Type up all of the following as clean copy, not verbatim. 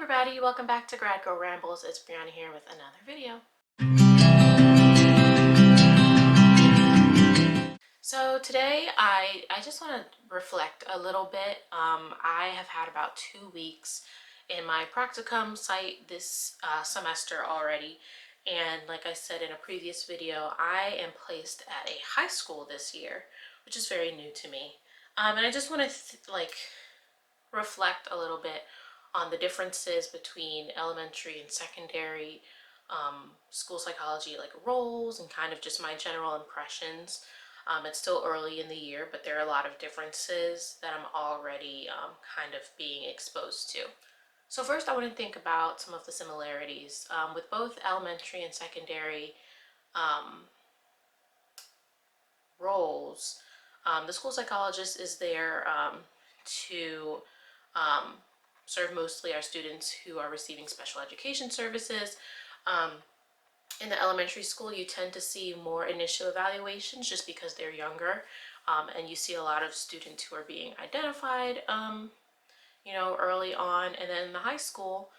everybody, welcome back to GradGirlRambles. It's Brianna here with another video. So today I just want to reflect a little bit. I have had about 2 weeks in my Practicum site this semester already. And like I said in a previous video, I am placed at a high school this year, which is very new to me. And I just want to reflect a little bit on the differences between elementary and secondary school psychology roles, and kind of just my general impressions. It's still early in the year, but there are a lot of differences that I'm already kind of being exposed to. So first I want to think about some of the similarities with both elementary and secondary roles. The school psychologist is there to serve mostly our students who are receiving special education services. In the elementary school, you tend to see more initial evaluations just because they're younger, and you see a lot of students who are being identified, early on. And then in the high school,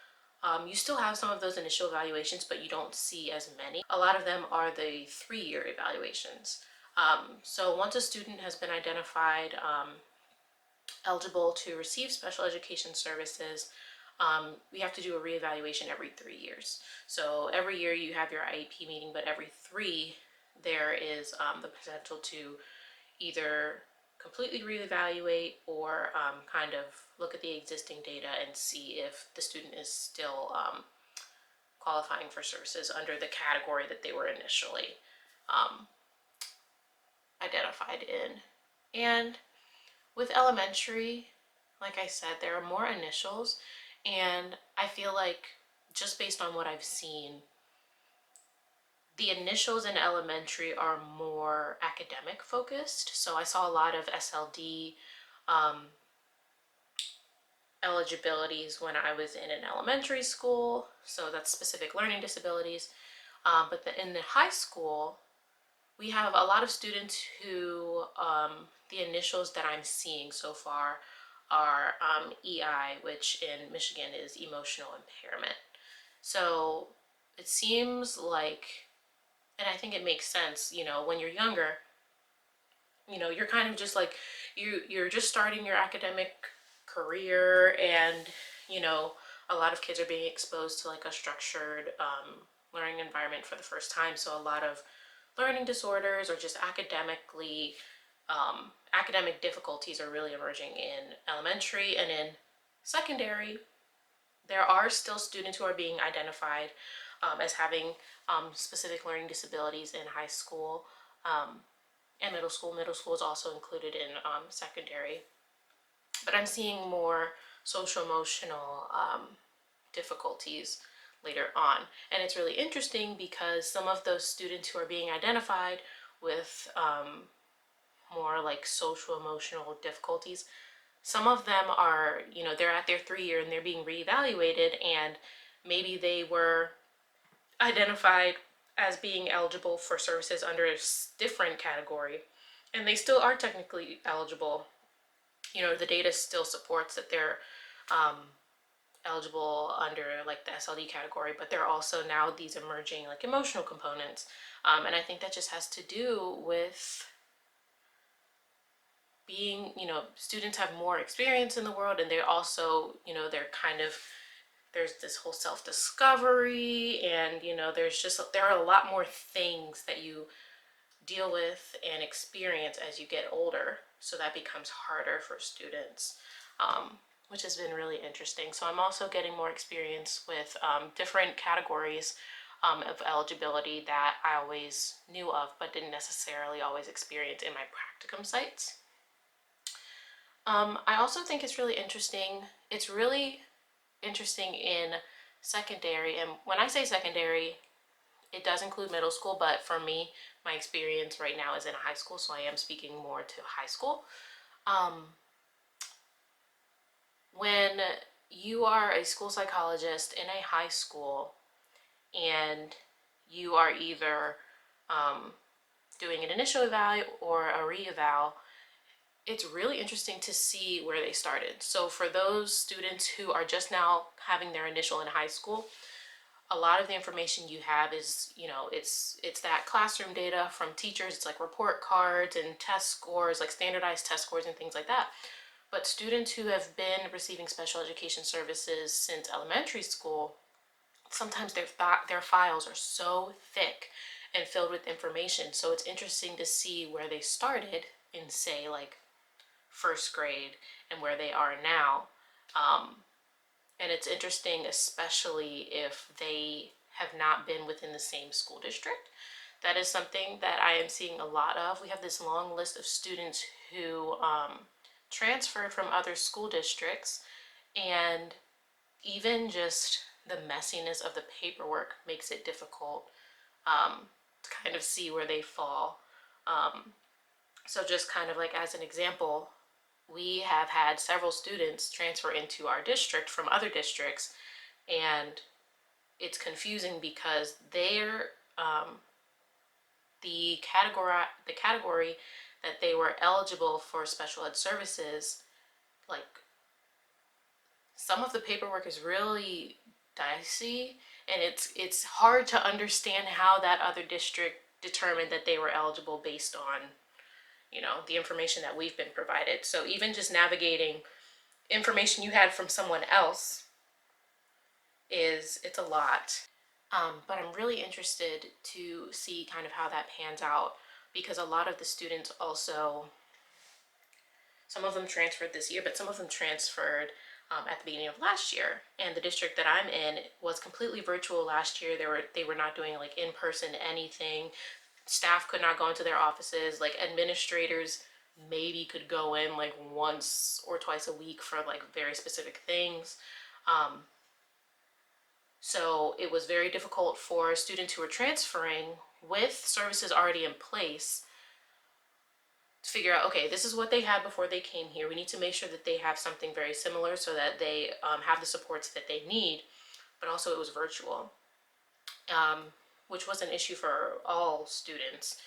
you still have some of those initial evaluations, but you don't see as many. A lot of them are the 3-year evaluations. So once a student has been identified eligible to receive special education services, we have to do a reevaluation every 3 years. So every year you have your IEP meeting, but every 3 there is the potential to either completely reevaluate or kind of look at the existing data and see if the student is still qualifying for services under the category that they were initially identified in. And with elementary, like I said, there are more initials, and I feel like just based on what I've seen, the initials in elementary are more academic focused. So I saw a lot of SLD eligibilities when I was in an elementary school, so that's specific learning disabilities. But in the high school, we have a lot of students who the initials that I'm seeing so far are EI, which in Michigan is emotional impairment. So it seems like, and I think it makes sense, when you're younger, you're kind of just like, you're just starting your academic career, and, a lot of kids are being exposed to a structured learning environment for the first time. So a lot of learning disorders or just academic difficulties are really emerging in elementary. And in secondary, there are still students who are being identified as having specific learning disabilities in high school and middle school. Middle school is also included in secondary. But I'm seeing more social emotional difficulties later on. And it's really interesting because some of those students who are being identified with more social emotional difficulties, some of them are, they're at their 3-year and they're being reevaluated, and maybe they were identified as being eligible for services under a different category, and they still are technically eligible. The data still supports that they're eligible under the SLD category, but there are also now these emerging emotional components, and I think that just has to do with being, students have more experience in the world, and they're also, they're kind of, there's this whole self-discovery, and there are a lot more things that you deal with and experience as you get older, so that becomes harder for students, which has been really interesting. So I'm also getting more experience with different categories of eligibility that I always knew of but didn't necessarily always experience in my practicum sites. I also think it's really interesting. It's really interesting in secondary, and when I say secondary, it does include middle school, but for me, my experience right now is in high school, so I am speaking more to high school. When you are a school psychologist in a high school and you are either doing an initial eval or a re-eval, it's really interesting to see where they started. So for those students who are just now having their initial in high school, a lot of the information you have is, it's that classroom data from teachers. It's like report cards and test scores, like standardized test scores and things like that. But students who have been receiving special education services since elementary school, sometimes their files are so thick and filled with information. So it's interesting to see where they started in, say, like first grade and where they are now. Um, and it's interesting, especially if they have not been within the same school district. That is something that I am seeing a lot of. We have this long list of students who transferred from other school districts, and even just the messiness of the paperwork makes it difficult to kind of see where they fall. So just kind of like as an example, we have had several students transfer into our district from other districts, and it's confusing because the category that they were eligible for special ed services, like some of the paperwork is really dicey, and it's hard to understand how that other district determined that they were eligible based on the information that we've been provided. So even just navigating information you had from someone else it's a lot. But I'm really interested to see kind of how that pans out, because a lot of the students also, some of them transferred this year, but some of them transferred at the beginning of last year. And the district that I'm in was completely virtual last year. They were not doing like in-person anything. Staff could not go into their offices. Like administrators maybe could go in like once or twice a week for like very specific things. So it was very difficult for students who were transferring with services already in place to figure out, okay, this is what they had before they came here. We need to make sure that they have something very similar so that they have the supports that they need. But also it was virtual, which was an issue for all students,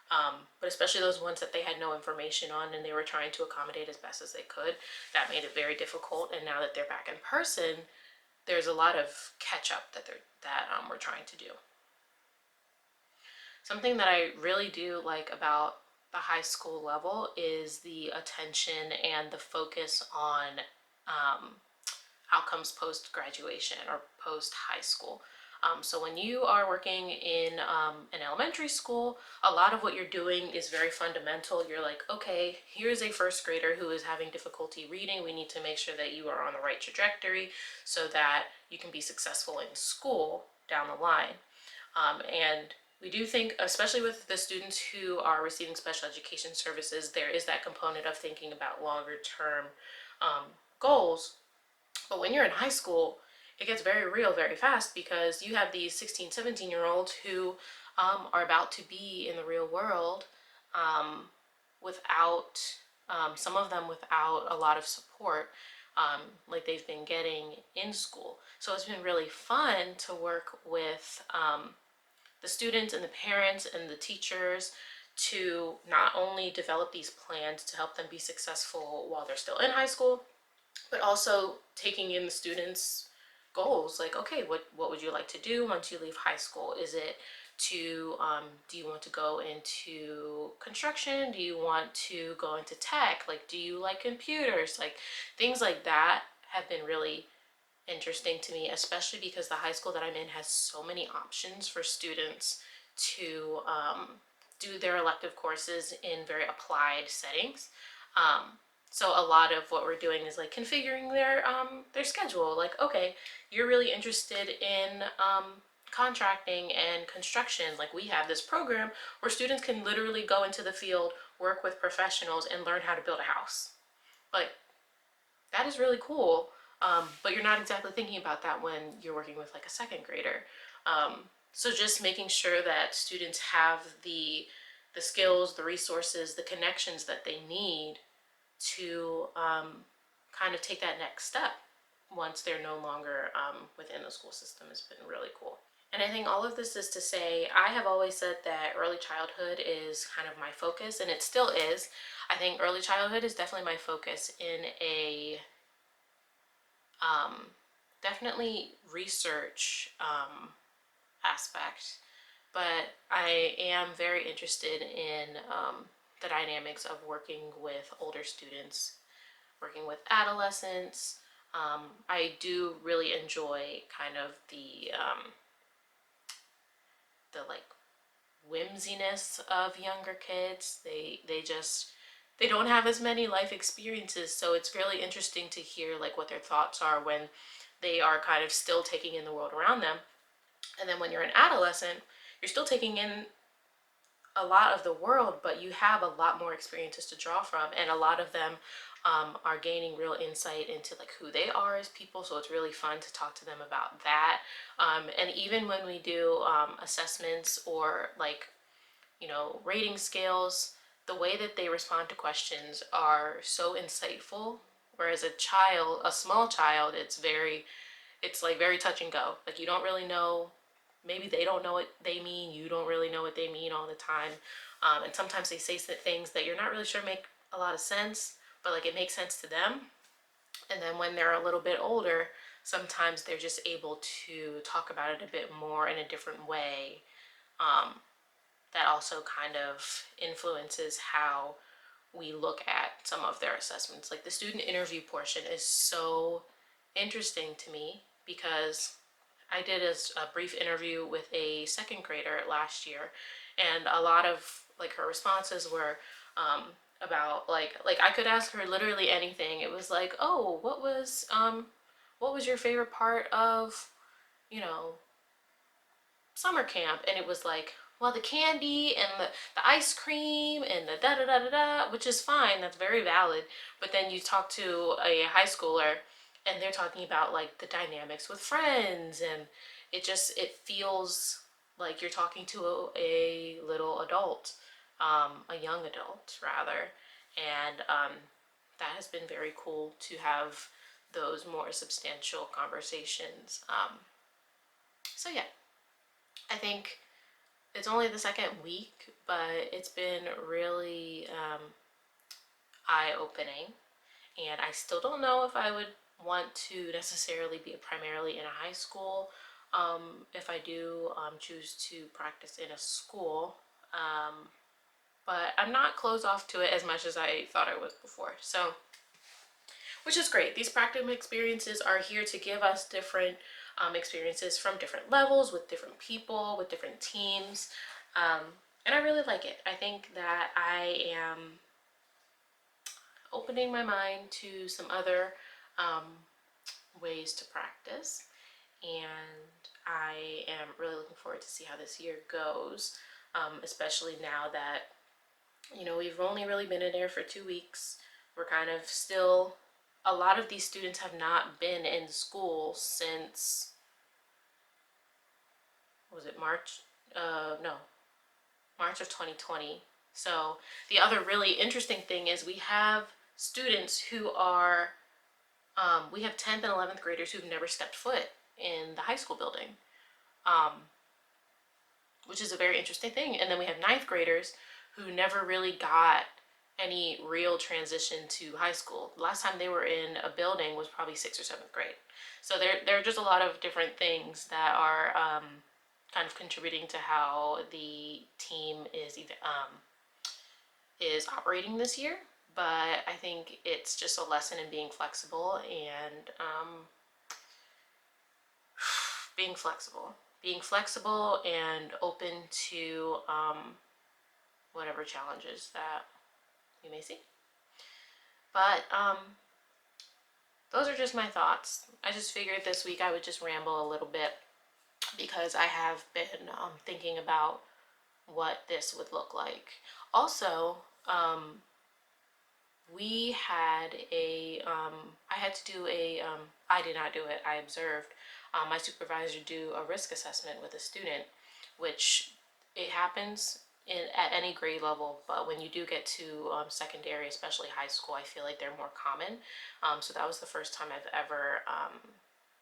but especially those ones that they had no information on and they were trying to accommodate as best as they could. That made it very difficult. And now that they're back in person, there's a lot of catch up that we're trying to do. Something that I really do like about the high school level is the attention and the focus on outcomes post graduation or post high school. So when you are working in an elementary school, a lot of what you're doing is very fundamental. You're like, okay, here's a first grader who is having difficulty reading. We need to make sure that you are on the right trajectory so that you can be successful in school down the line. And we do think, especially with the students who are receiving special education services, there is that component of thinking about longer term goals. But when you're in high school, it gets very real very fast, because you have these 16, 17-year-olds who are about to be in the real world without, some of them without a lot of support like they've been getting in school. So it's been really fun to work with the students and the parents and the teachers to not only develop these plans to help them be successful while they're still in high school, but also taking in the students' goals. Like, okay, what would you like to do once you leave high school? Is it to, do you want to go into construction? Do you want to go into tech? Like, do you like computers? Like, things like that have been really interesting to me, especially because the high school that I'm in has so many options for students to do their elective courses in very applied settings. So a lot of what we're doing is like configuring their schedule. Like, okay, you're really interested in contracting and construction. Like, we have this program where students can literally go into the field, work with professionals, and learn how to build a house. Like, that is really cool. But you're not exactly thinking about that when you're working with like a second grader. So just making sure that students have the skills, the resources, the connections that they need to kind of take that next step once they're no longer within the school system has been really cool. And I think all of this is to say, I have always said that early childhood is kind of my focus, and it still is. I think early childhood is definitely my focus in a definitely research aspect, but I am very interested in the dynamics of working with older students, working with adolescents. I do really enjoy kind of the like whimsiness of younger kids. They don't have as many life experiences, so it's really interesting to hear like what their thoughts are when they are kind of still taking in the world around them. And then when you're an adolescent, you're still taking in a lot of the world, but you have a lot more experiences to draw from, and a lot of them are gaining real insight into like who they are as people. So it's really fun to talk to them about that. And even when we do assessments or like rating scales, the way that they respond to questions are so insightful. Whereas a small child, it's like very touch and go. Like you don't really know, maybe they don't know what they mean, you don't really know what they mean all the time. And sometimes they say things that you're not really sure make a lot of sense, but like it makes sense to them. And then when they're a little bit older, sometimes they're just able to talk about it a bit more in a different way. That also kind of influences how we look at some of their assessments. Like the student interview portion is so interesting to me because I did a brief interview with a second grader last year, and a lot of like her responses were about like I could ask her literally anything. It was like, oh, what was your favorite part of you know summer camp? And it was like, well, the candy and the ice cream and the da da da da da, which is fine, that's very valid. But then you talk to a high schooler and they're talking about like the dynamics with friends, and it feels like you're talking to a little adult, a young adult rather. And that has been very cool to have those more substantial conversations. So yeah, I think it's only the second week, but it's been really eye-opening. And I still don't know if I would want to necessarily be primarily in a high school. If I do choose to practice in a school, but I'm not closed off to it as much as I thought I was before. So, which is great. These practicum experiences are here to give us different experiences from different levels, with different people, with different teams. Um, and I really like it. I think that I am opening my mind to some other um, ways to practice. And I am really looking forward to see how this year goes, especially now that, we've only really been in there for 2 weeks. We're kind of still, a lot of these students have not been in school since, was it March? No, March of 2020. So the other really interesting thing is we have students who are, we have 10th and 11th graders who've never stepped foot in the high school building, um, which is a very interesting thing. And then we have ninth graders who never really got any real transition to high school. The last time they were in a building was probably 6th or 7th grade. So there are just a lot of different things that are kind of contributing to how the team is operating this year. But I think it's just a lesson in being flexible and being flexible and open to whatever challenges that you may see. But those are just my thoughts. I just figured this week I would just ramble a little bit because I have been thinking about what this would look like. Also, we had I had to do I did not do it, I observed my supervisor do a risk assessment with a student, which it happens at any grade level, but when you do get to secondary, especially high school, I feel like they're more common. So that was the first time I've ever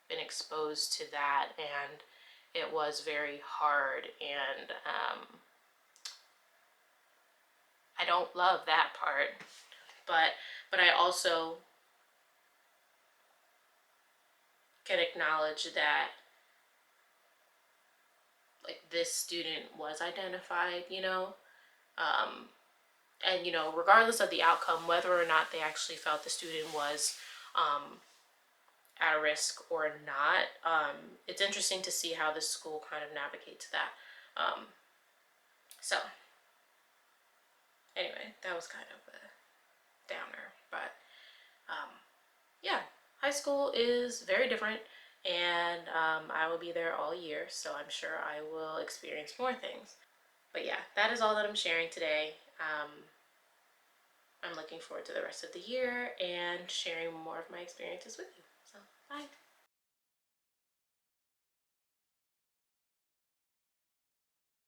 been exposed to that, and it was very hard, and I don't love that part. But I also can acknowledge that like this student was identified, um, and regardless of the outcome, whether or not they actually felt the student was um, at risk or not, it's interesting to see how this school kind of navigates that. So anyway, that was kind of a downer, but yeah, high school is very different, and I will be there all year, so I'm sure I will experience more things. But yeah, that is all that I'm sharing today. I'm looking forward to the rest of the year and sharing more of my experiences with you. So, bye.